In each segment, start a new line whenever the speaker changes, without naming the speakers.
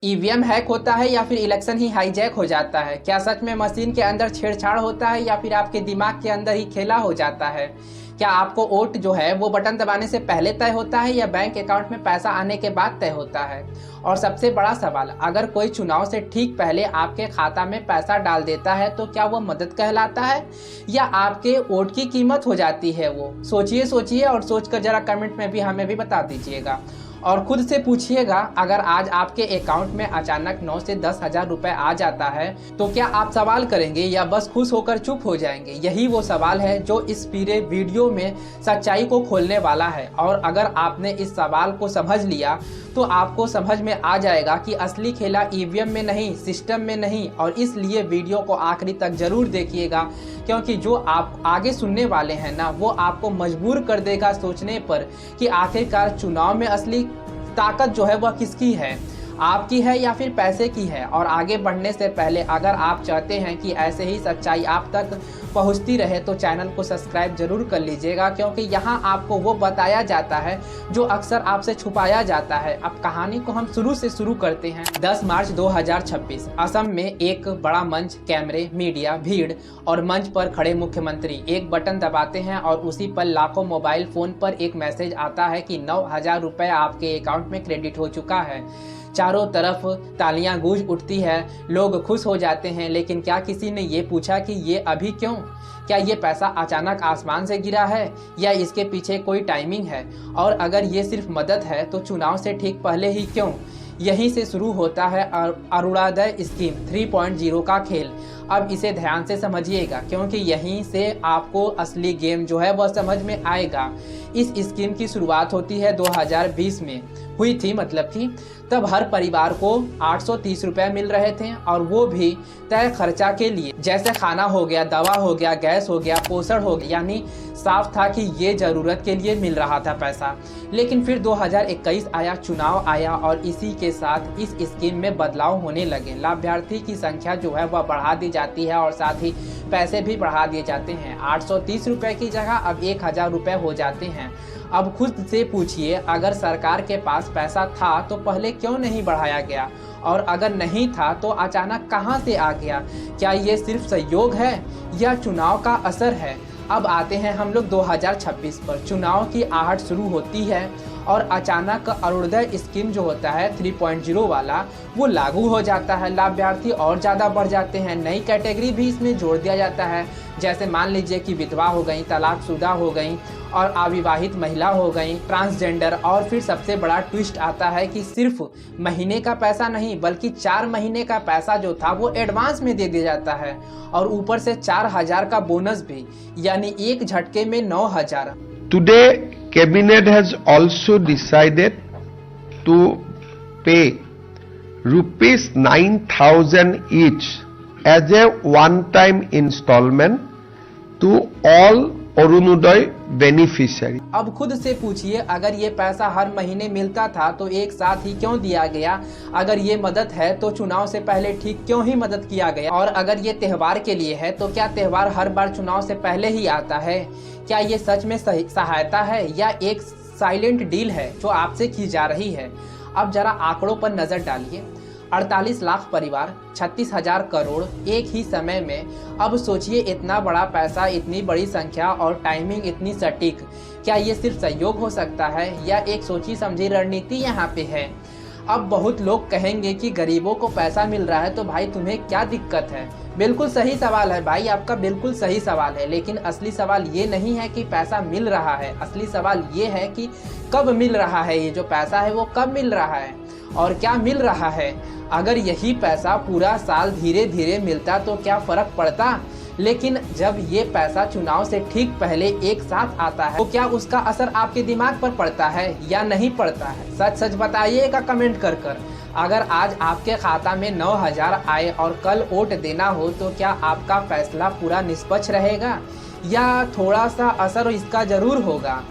EVM hack होता है या फिर इलेक्शन ही हाईजैक हो जाता है? क्या सच में मशीन के अंदर छेड़छाड़ होता है या फिर आपके दिमाग के अंदर ही खेला हो जाता है? क्या आपको वोट जो है वो बटन दबाने से पहले तय होता है या बैंक अकाउंट में पैसा आने के बाद तय होता है? और सबसे बड़ा सवाल, अगर कोई चुनाव से ठीक पहले आपके खाता में पैसा डाल देता है तो क्या वो मदद कहलाता है या आपके वोट की कीमत हो जाती है वो? सोचिए सोचिए और सोचकर जरा कमेंट में भी हमें भी बता दीजिएगा। और खुद से पूछिएगा, अगर आज आपके अकाउंट में अचानक 9 से 10 हजार रुपए आ जाता है तो क्या आप सवाल करेंगे या बस खुश होकर चुप हो जाएंगे? यही वो सवाल है जो इस पूरे वीडियो में सच्चाई को खोलने वाला है। और अगर आपने इस सवाल को समझ लिया तो आपको समझ में आ जाएगा कि असली खेला ईवीएम में नहीं, सिस्टम में नहीं। और इसलिए वीडियो को आखिरी तक जरूर देखिएगा, क्योंकि जो आप आगे सुनने वाले हैं ना, वो आपको मजबूर कर देगा सोचने पर कि आखिरकार चुनाव में असली ताकत जो है वह किसकी है, आपकी है या फिर पैसे की है। और आगे बढ़ने से पहले अगर आप चाहते हैं कि ऐसे ही सच्चाई आप तक पहुंचती रहे तो चैनल को सब्सक्राइब जरूर कर लीजिएगा, क्योंकि यहां आपको वो बताया जाता है जो अक्सर आपसे छुपाया जाता है। अब कहानी को हम शुरू से शुरू करते हैं। 10 मार्च 2026 असम में एक बड़ा मंच, कैमरे, मीडिया, भीड़ और मंच पर खड़े मुख्यमंत्री एक बटन दबाते हैं और उसी पर लाखों मोबाइल फोन पर एक मैसेज आता है कि 9,000 रुपए आपके अकाउंट में क्रेडिट हो चुका है। चारों तरफ तालियां गूंज उठती है, लोग खुश हो जाते हैं। लेकिन क्या किसी ने ये पूछा कि ये अभी क्यों? क्या ये पैसा अचानक आसमान से गिरा है या इसके पीछे कोई टाइमिंग है? और अगर ये सिर्फ मदद है तो चुनाव से ठीक पहले ही क्यों? यहीं से शुरू होता है अरुणोदय स्कीम 3.0 का खेल। अब इसे ध्यान से समझिएगा, क्योंकि यहीं से आपको असली गेम जो है वह समझ में आएगा। इस स्कीम की शुरुआत होती है 2020 में हुई थी, मतलब कि तब हर परिवार को 830 रुपए मिल रहे थे, और वो भी तय खर्चा के लिए, जैसे खाना हो गया, दवा हो गया, गैस हो गया, पोषण हो गया। यानी साफ था कि ये जरूरत के लिए मिल रहा था पैसा। लेकिन फिर 2021 आया, चुनाव आया और इसी के साथ इस स्कीम में बदलाव होने लगे। लाभार्थी की संख्या जो है वह बढ़ा दी जाती है और साथ ही पैसे भी बढ़ा दिए जाते हैं। 830 रुपए की जगह अब 1,000 रुपए हो जाते हैं। अब खुद से पूछिए, अगर सरकार के पास पैसा था तो पहले क्यों नहीं बढ़ाया गया, और अगर नहीं था तो अचानक कहां से आ गया? क्या ये सिर्फ संयोग है या चुनाव का असर है? अब आते हैं हम लोग 2026 पर। चुनाव की आहट शुरू होती है और अचानक अरुणोदय स्कीम जो होता है 3.0 वाला, वो लागू हो जाता है। लाभार्थी और ज़्यादा बढ़ जाते हैं, नई कैटेगरी भी इसमें जोड़ दिया जाता है। जैसे मान लीजिए कि विधवा हो गई, तलाकशुदा हो गई और अविवाहित महिला हो गई, ट्रांसजेंडर। और फिर सबसे बड़ा ट्विस्ट आता है कि सिर्फ महीने का पैसा नहीं बल्कि 4 महीने का पैसा जो था वो एडवांस में दे दिया जाता है, और ऊपर से 4,000 का बोनस भी, यानी एक झटके में 9,000।
Today, Cabinet has also decided to pay rupees 9,000 each as a one-time installment to all Arunodaya beneficiary.
अब खुद से पूछिए, अगर ये पैसा हर महीने मिलता था तो एक साथ ही क्यों दिया गया? अगर ये मदद है तो चुनाव से पहले ठीक क्यों ही मदद किया गया? और अगर ये त्यौहार के लिए है तो क्या त्यौहार हर बार चुनाव से पहले ही आता है? क्या ये सच में सहायता है या एक साइलेंट डील है जो आपसे की जा रही है? अब जरा आंकड़ों पर नजर डालिए। 48 लाख परिवार, 36,000 करोड़ एक ही समय में। अब सोचिए, इतना बड़ा पैसा, इतनी बड़ी संख्या और टाइमिंग इतनी सटीक। क्या ये सिर्फ सहयोग हो सकता है या एक सोची समझी रणनीति यहाँ पे है? अब बहुत लोग कहेंगे कि गरीबों को पैसा मिल रहा है तो भाई तुम्हें क्या दिक्कत है? बिल्कुल सही सवाल है भाई, आपका बिल्कुल सही सवाल है। लेकिन असली सवाल ये नहीं है कि पैसा मिल रहा है, असली सवाल ये है कि कब मिल रहा है। ये जो पैसा है वो कब मिल रहा है और क्या मिल रहा है? अगर यही पैसा पूरा साल धीरे धीरे मिलता तो क्या फर्क पड़ता? लेकिन जब ये पैसा चुनाव से ठीक पहले एक साथ आता है तो क्या उसका असर आपके दिमाग पर पड़ता है या नहीं पड़ता है? सच सच बताइएगा कमेंट कर कर। अगर आज आपके खाता में 9,000 आए और कल वोट देना हो तो क्या आपका फैसला पूरा निष्पक्ष रहेगा या थोड़ा सा असर इसका जरूर होगा?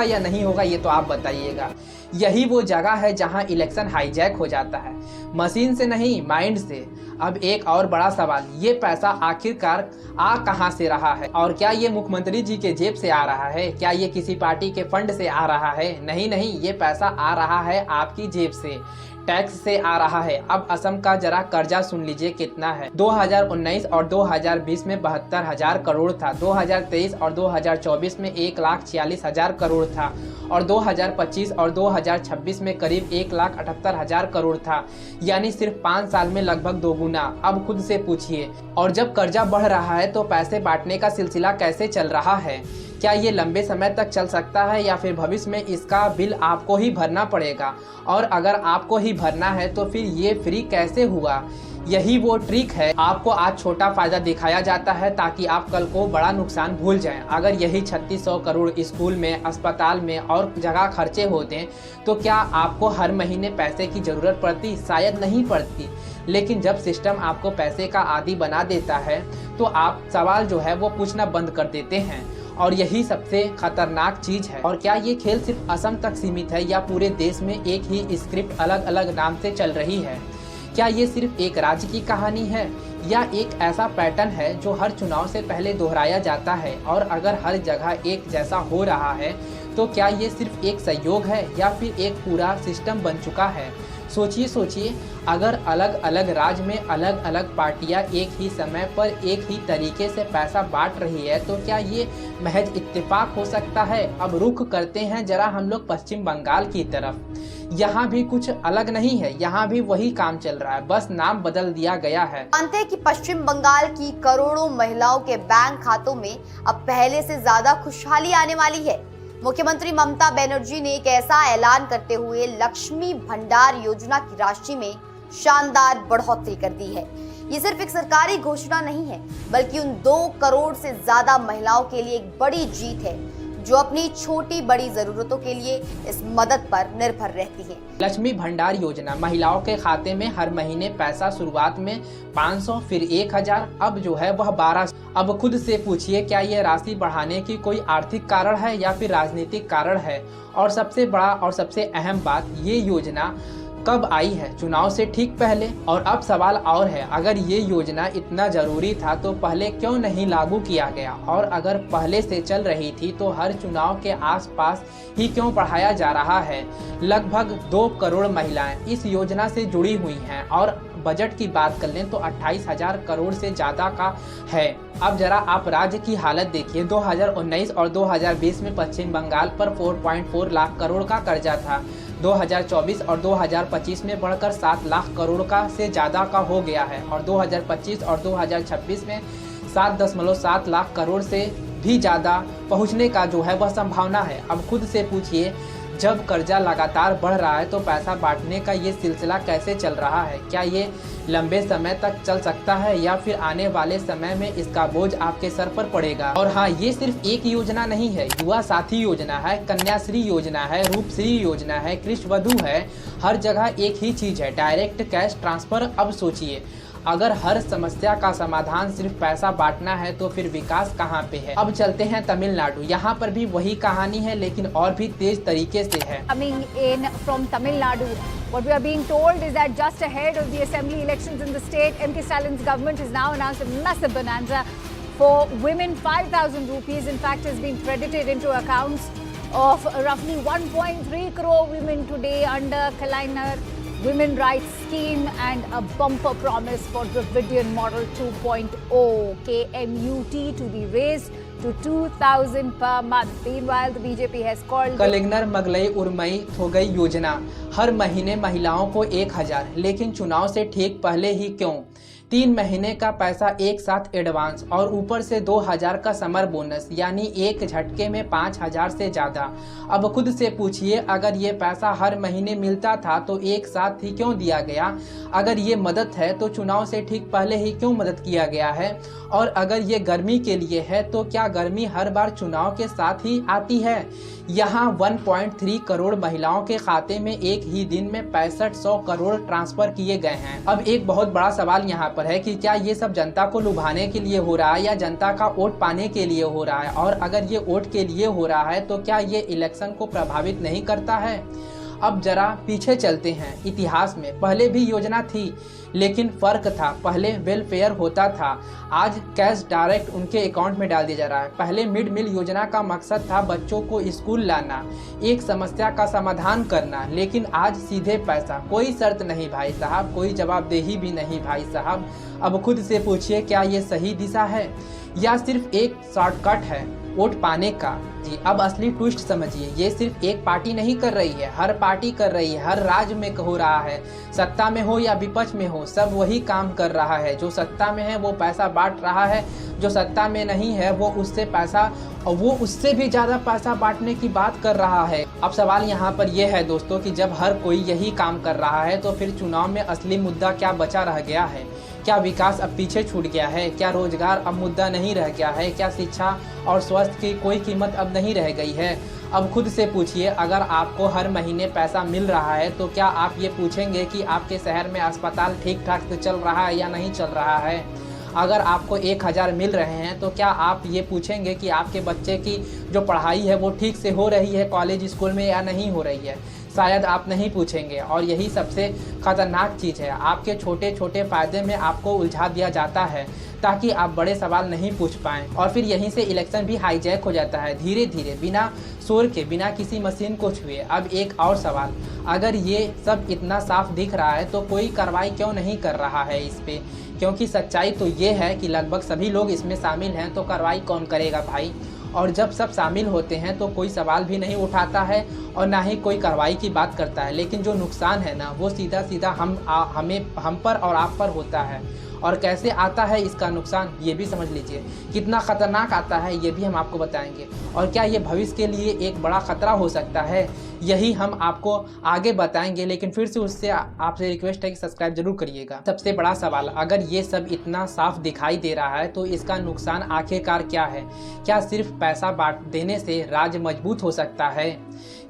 या नहीं होगा, ये तो आप बताइएगा। यही वो जगह है जहां इलेक्शन हाईजैक हो जाता है, मशीन से नहीं, माइंड से। अब एक और बड़ा सवाल, ये पैसा आखिरकार आ कहां से रहा है? और क्या ये मुख्यमंत्री जी के जेब से आ रहा है? क्या ये किसी पार्टी के फंड से आ रहा है? नहीं नहीं, ये पैसा आ रहा है आपकी जेब से, टैक्स से आ रहा है। अब असम का जरा कर्जा सुन लीजिए कितना है। 2019 और 2020 में 72,000 करोड़ था, 2023 और 2024 में 1,46,000 करोड़ था और 2025 और 2026 में करीब 1,78,000 करोड़ था, यानी सिर्फ 5 साल में लगभग दोगुना। अब खुद से पूछिए। और जब कर्जा बढ़ रहा है तो पैसे बांटने का सिलसिला कैसे चल रहा है? क्या ये लंबे समय तक चल सकता है या फिर भविष्य में इसका बिल आपको ही भरना पड़ेगा? और अगर आपको ही भरना है तो फिर ये फ्री कैसे हुआ? यही वो ट्रिक है। आपको आज छोटा फायदा दिखाया जाता है ताकि आप कल को बड़ा नुकसान भूल जाएं। अगर यही 3600 करोड़ स्कूल में, अस्पताल में और जगह खर्चे होते तो क्या आपको हर महीने पैसे की जरूरत पड़ती? शायद नहीं पड़ती। लेकिन जब सिस्टम आपको पैसे का आदी बना देता है तो आप सवाल जो है वो पूछना बंद कर देते हैं, और यही सबसे खतरनाक चीज है। और क्या ये खेल सिर्फ असम तक सीमित है या पूरे देश में एक ही स्क्रिप्ट अलग अलग नाम से चल रही है? क्या ये सिर्फ एक राज्य की कहानी है या एक ऐसा पैटर्न है जो हर चुनाव से पहले दोहराया जाता है? और अगर हर जगह एक जैसा हो रहा है तो क्या ये सिर्फ एक संयोग है या फिर एक पूरा सिस्टम बन चुका है? सोचिए, अगर अलग अलग राज्य में अलग अलग पार्टियां एक ही समय पर एक ही तरीके से पैसा बांट रही है तो क्या ये महज इत्तेफाक हो सकता है? अब रुख करते हैं जरा हम लोग पश्चिम बंगाल की तरफ। यहाँ भी कुछ अलग नहीं है, यहाँ भी वही काम चल रहा है, बस नाम बदल दिया गया है।
जानते हैं कि पश्चिम बंगाल की करोड़ों महिलाओं के बैंक खातों में अब पहले से ज्यादा खुशहाली आने वाली है। मुख्यमंत्री ममता बनर्जी ने एक ऐसा ऐलान करते हुए लक्ष्मी भंडार योजना की राशि में शानदार बढ़ोतरी कर दी है। ये सिर्फ एक सरकारी घोषणा नहीं है बल्कि उन 2 करोड़ से ज्यादा महिलाओं के लिए एक बड़ी जीत है जो अपनी छोटी बड़ी जरूरतों के लिए इस मदद पर निर्भर रहती है।
लक्ष्मी भंडार योजना महिलाओं के खाते में हर महीने पैसा शुरुआत में 500, फिर 1,000, अब जो है वह 1200। अब खुद से पूछिए, क्या ये राशि बढ़ाने की कोई आर्थिक कारण है या फिर राजनीतिक कारण है? और सबसे बड़ा और सबसे अहम बात, ये योजना कब आई है? चुनाव से ठीक पहले। और अब सवाल और है, अगर ये योजना इतना जरूरी था तो पहले क्यों नहीं लागू किया गया? और अगर पहले से चल रही थी तो हर चुनाव के आसपास ही क्यों बढ़ाया जा रहा है? लगभग 2 करोड़ महिलाएं इस योजना से जुड़ी हुई हैं और बजट की बात कर लें तो 28,000 करोड़ से ज्यादा का है। अब जरा आप राज्य की हालत देखिए। 2019 और 2020 में पश्चिम बंगाल पर 4.4 लाख करोड़ का कर्जा था। 2024 और 2025 में बढ़कर 7 लाख करोड़ का से ज्यादा का हो गया है और 2025 और 2026 में 7.7 लाख करोड़ से भी ज्यादा पहुंचने का जो है वह संभावना है। अब खुद से पूछिए, जब कर्जा लगातार बढ़ रहा है तो पैसा बांटने का ये सिलसिला कैसे चल रहा है? क्या ये लंबे समय तक चल सकता है या फिर आने वाले समय में इसका बोझ आपके सर पर पड़ेगा? और हाँ, ये सिर्फ एक योजना नहीं है, युवा साथी योजना है, कन्याश्री योजना है, रूपश्री योजना है, कृषि वधु है, हर जगह एक ही चीज है, डायरेक्ट कैश ट्रांसफर। अब सोचिए, अगर हर समस्या का समाधान सिर्फ पैसा बांटना है तो फिर विकास कहाँ पे है? अब चलते हैं तमिलनाडु। यहाँ पर भी वही कहानी है लेकिन और भी तेज तरीके से है।
Coming in from Tamil Nadu, what we are being told is that just ahead of the assembly elections in the state, M.K. Stallin's government has now announced a massive bonanza for women. 5,000 rupees, in fact, has been credited into accounts of roughly 1.3 crore women today under Kalainar Women Rights Scheme and a bumper promise for Dravidian Model 2.0 KMUT to be raised to 2,000 per month. Meanwhile, the BJP has called
कलिंगनर मगलई उर्मई थोगई योजना, हर महीने महिलाओं को 1,000, लेकिन चुनाव से ठीक पहले ही क्यों? 3 महीने का पैसा एक साथ एडवांस और ऊपर से 2,000 का समर बोनस, यानी एक झटके में 5,000 से ज्यादा। अब खुद से पूछिए, अगर ये पैसा हर महीने मिलता था तो एक साथ ही क्यों दिया गया? अगर ये मदद है तो चुनाव से ठीक पहले ही क्यों मदद किया गया है? और अगर ये गर्मी के लिए है तो क्या गर्मी हर बार चुनाव के साथ ही आती है? यहाँ 1.3 करोड़ महिलाओं के खाते में एक ही दिन में 6500 करोड़ ट्रांसफर किए गए हैं। अब एक बहुत बड़ा सवाल यहाँ पर है कि क्या ये सब जनता को लुभाने के लिए हो रहा है या जनता का वोट पाने के लिए हो रहा है? और अगर ये वोट के लिए हो रहा है तो क्या ये इलेक्शन को प्रभावित नहीं करता है? अब जरा पीछे चलते हैं इतिहास में। पहले भी योजना थी लेकिन फ़र्क था, पहले वेलफेयर होता था, आज कैश डायरेक्ट उनके अकाउंट में डाल दिया जा रहा है। पहले मिड मील योजना का मकसद था बच्चों को स्कूल लाना, एक समस्या का समाधान करना, लेकिन आज सीधे पैसा, कोई शर्त नहीं भाई साहब, कोई जवाबदेही भी नहीं भाई साहब। अब खुद से पूछिए क्या ये सही दिशा है या सिर्फ एक शॉर्टकट है वोट पाने का। जी अब असली ट्विस्ट समझिए, ये सिर्फ एक पार्टी नहीं कर रही है, हर पार्टी कर रही है, हर राज्य में हो रहा है, सत्ता में हो या विपक्ष में हो, सब वही काम कर रहा है। जो सत्ता में है वो पैसा बांट रहा है, जो सत्ता में नहीं है वो उससे पैसा और वो उससे भी ज़्यादा पैसा बांटने की बात कर रहा है। अब सवाल यहाँ पर यह है दोस्तों कि जब हर कोई यही काम कर रहा है तो फिर चुनाव में असली मुद्दा क्या बचा रह गया है? क्या विकास अब पीछे छूट गया है? क्या रोजगार अब मुद्दा नहीं रह गया है? क्या शिक्षा और स्वास्थ्य की कोई कीमत अब नहीं रह गई है? अब खुद से पूछिए, अगर आपको हर महीने पैसा मिल रहा है तो क्या आप ये पूछेंगे कि आपके शहर में अस्पताल ठीक ठाक से चल रहा है या नहीं चल रहा है? अगर आपको 1000 मिल रहे हैं तो क्या आप ये पूछेंगे कि आपके बच्चे की जो पढ़ाई है वो ठीक से हो रही है कॉलेज स्कूल में या नहीं हो रही है? शायद आप नहीं पूछेंगे। और यही सबसे खतरनाक चीज़ है, आपके छोटे छोटे फ़ायदे में आपको उलझा दिया जाता है ताकि आप बड़े सवाल नहीं पूछ पाएँ, और फिर यहीं से इलेक्शन भी हाईजैक हो जाता है धीरे धीरे, बिना शोर के, बिना किसी मशीन को छुए। अब एक और सवाल, अगर ये सब इतना साफ दिख रहा है तो कोई कार्रवाई क्यों नहीं कर रहा है इस पर? क्योंकि सच्चाई तो ये है कि लगभग सभी लोग इसमें शामिल हैं, तो कार्रवाई कौन करेगा भाई? और जब सब शामिल होते हैं तो कोई सवाल भी नहीं उठाता है और ना ही कोई कार्रवाई की बात करता है, लेकिन जो नुकसान है ना वो सीधा सीधा हम पर और आप पर होता है। और कैसे आता है इसका नुकसान ये भी समझ लीजिए, कितना खतरनाक आता है ये भी हम आपको बताएंगे, और क्या ये भविष्य के लिए एक बड़ा खतरा हो सकता है यही हम आपको आगे बताएंगे। लेकिन फिर से उससे आपसे रिक्वेस्ट है कि सब्सक्राइब जरूर करिएगा। सबसे बड़ा सवाल, अगर ये सब इतना साफ दिखाई दे रहा है तो इसका नुकसान आखिरकार क्या है? क्या सिर्फ पैसा बांट देने से राज्य मजबूत हो सकता है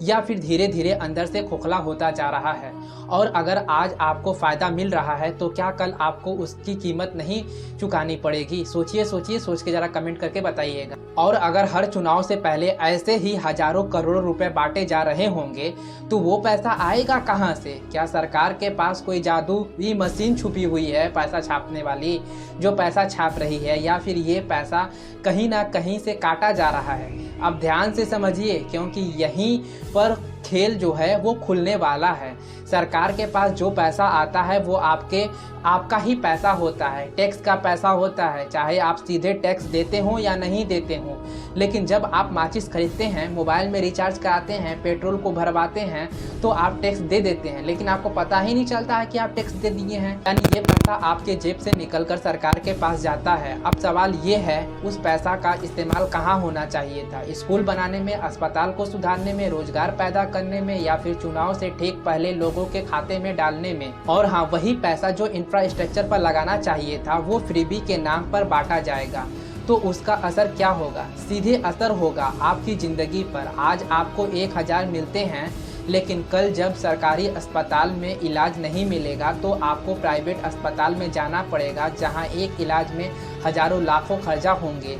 या फिर धीरे धीरे अंदर से खोखला होता जा रहा है? और अगर आज आपको फ़ायदा मिल रहा है तो क्या कल आपको उसकी कीमत नहीं चुकानी पड़ेगी? सोचिए, सोच के ज़रा कमेंट करके बताइएगा। और अगर हर चुनाव से पहले ऐसे ही हजारों करोड़ों रुपए बांटे जा रहे होंगे तो वो पैसा आएगा कहाँ से? क्या सरकार के पास कोई जादुई मशीन छुपी हुई है पैसा छापने वाली जो पैसा छाप रही है, या फिर ये पैसा कहीं ना कहीं से काटा जा रहा है? अब ध्यान से समझिए, क्योंकि यहीं पर खेल जो है वो खुलने वाला है। सरकार के पास जो पैसा आता है वो आपका ही पैसा होता है, टैक्स का पैसा होता है, चाहे आप सीधे टैक्स देते हो या नहीं देते हो। लेकिन जब आप माचिस खरीदते हैं, मोबाइल में रिचार्ज कराते हैं, पेट्रोल को भरवाते हैं तो आप टैक्स दे देते हैं, लेकिन आपको पता ही नहीं चलता है कि आप टैक्स दे दिए हैं। यानी ये पैसा आपके जेब से निकलकर सरकार के पास जाता है। अब सवाल ये है, उस पैसा का इस्तेमाल कहाँ होना चाहिए था? स्कूल बनाने में, अस्पताल को सुधारने में, रोजगार पैदा करने में, या फिर चुनाव से ठीक पहले लोगों के खाते में डालने में? और हाँ, वही पैसा जो इंफ्रास्ट्रक्चर पर लगाना चाहिए था वो फ्रीबी के नाम पर बांटा जाएगा, तो उसका असर क्या होगा? सीधे असर होगा आपकी ज़िंदगी पर। आज आपको 1000 मिलते हैं, लेकिन कल जब सरकारी अस्पताल में इलाज नहीं मिलेगा तो आपको प्राइवेट अस्पताल में जाना पड़ेगा, जहां एक इलाज में हजारों लाखों खर्चा होंगे।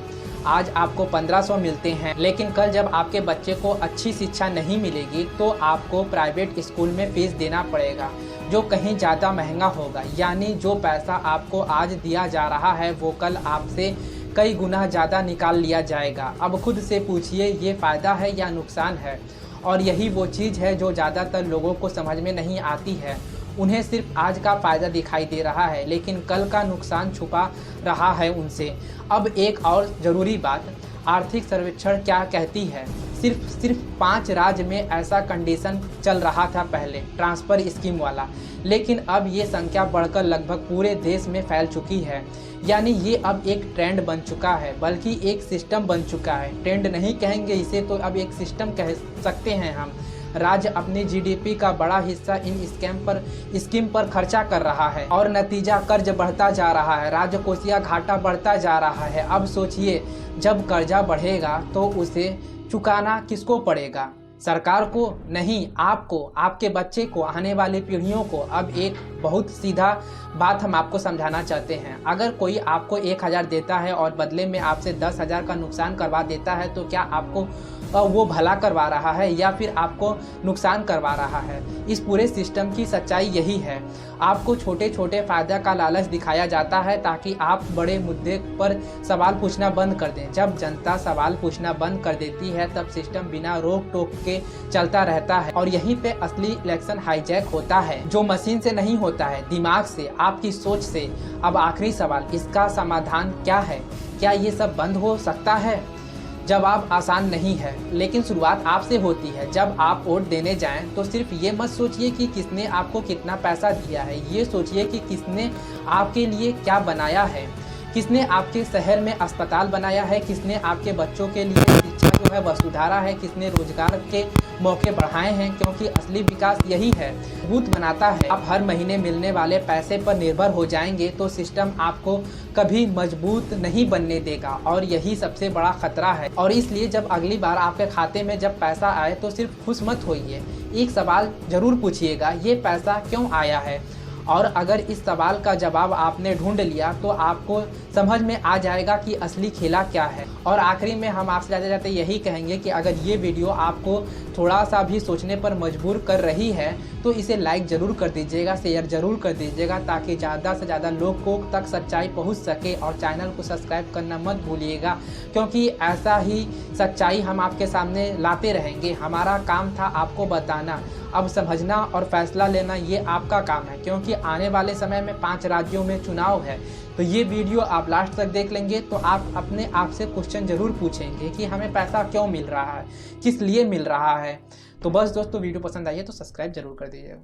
आज आपको 1500 मिलते हैं, लेकिन कल जब आपके बच्चे को अच्छी शिक्षा नहीं मिलेगी तो आपको प्राइवेट स्कूल में फीस देना पड़ेगा, जो कहीं ज़्यादा महंगा होगा। यानी जो पैसा आपको आज दिया जा रहा है वो कल आपसे कई गुना ज़्यादा निकाल लिया जाएगा। अब खुद से पूछिए, ये फ़ायदा है या नुकसान है? और यही वो चीज़ है जो ज़्यादातर लोगों को समझ में नहीं आती है। उन्हें सिर्फ आज का फ़ायदा दिखाई दे रहा है, लेकिन कल का नुकसान छुपा रहा है उनसे। अब एक और ज़रूरी बात, आर्थिक सर्वेक्षण क्या कहती है? सिर्फ 5 राज्य में ऐसा कंडीशन चल रहा था पहले, ट्रांसफ़र स्कीम वाला, लेकिन अब ये संख्या बढ़कर लगभग पूरे देश में फैल चुकी है। यानी ये अब एक ट्रेंड बन चुका है, बल्कि एक सिस्टम बन चुका है। ट्रेंड नहीं कहेंगे इसे, तो अब एक सिस्टम कह सकते हैं हम। राज्य अपनी जीडीपी का बड़ा हिस्सा इन स्कीम पर खर्चा कर रहा है और नतीजा कर्ज बढ़ता जा रहा है, राजकोषीय घाटा बढ़ता जा रहा है। अब सोचिए, जब कर्जा बढ़ेगा तो उसे चुकाना किसको पड़ेगा? सरकार को नहीं, आपको, आपके बच्चे को, आने वाली पीढ़ियों को। अब एक बहुत सीधा बात हम आपको समझाना चाहते हैं। अगर कोई आपको 1000 देता है और बदले में आपसे 10,000 का नुकसान करवा देता है तो क्या आपको वो भला करवा रहा है या फिर आपको नुकसान करवा रहा है। इस पूरे सिस्टम की सच्चाई यही है। आपको छोटे छोटे फ़ायदे का लालच दिखाया जाता है ताकि आप बड़े मुद्दे पर सवाल पूछना बंद कर दें। जब जनता सवाल पूछना बंद कर देती है तब सिस्टम बिना रोक टोक के चलता रहता है और यहीं पे असली इलेक्शन हाईजैक होता है, जो मशीन से नहीं होता है, दिमाग से, आपकी सोच से। अब आखिरी सवाल, इसका समाधान क्या है? क्या ये सब बंद हो सकता है? जवाब आसान नहीं है, लेकिन शुरुआत आपसे होती है। जब आप वोट देने जाएं तो सिर्फ ये मत सोचिए कि किसने आपको कितना पैसा दिया है, ये सोचिए कि किसने आपके लिए क्या बनाया है। किसने आपके शहर में अस्पताल बनाया है, किसने आपके बच्चों के लिए शिक्षा जो है वह सुधारा है, किसने रोजगार के मौके बढ़ाए हैं, क्योंकि असली विकास यही है, मजबूत बनाता है। आप हर महीने मिलने वाले पैसे पर निर्भर हो जाएंगे तो सिस्टम आपको कभी मजबूत नहीं बनने देगा और यही सबसे बड़ा खतरा है। और इसलिए जब अगली बार आपके खाते में जब पैसा आए तो सिर्फ खुश मत होइए, एक सवाल जरूर पूछिएगा, ये पैसा क्यों आया है? और अगर इस सवाल का जवाब आपने ढूंढ लिया तो आपको समझ में आ जाएगा कि असली खेला क्या है। और आखिरी में हम आपसे जाते जाते यही कहेंगे कि अगर ये वीडियो आपको थोड़ा सा भी सोचने पर मजबूर कर रही है तो इसे लाइक ज़रूर कर दीजिएगा, शेयर ज़रूर कर दीजिएगा ताकि ज़्यादा से ज़्यादा लोगों तक सच्चाई पहुंच सके। और चैनल को सब्सक्राइब करना मत भूलिएगा, क्योंकि ऐसा ही सच्चाई हम आपके सामने लाते रहेंगे। हमारा काम था आपको बताना, अब समझना और फैसला लेना ये आपका काम है, क्योंकि आने वाले समय में 5 राज्यों में चुनाव है। तो ये वीडियो आप लास्ट तक देख लेंगे तो आप अपने आप से क्वेश्चन ज़रूर पूछेंगे कि हमें पैसा क्यों मिल रहा है, किस लिए मिल रहा है। तो बस दोस्तों, वीडियो पसंद आई है तो सब्सक्राइब जरूर कर दीजिएगा।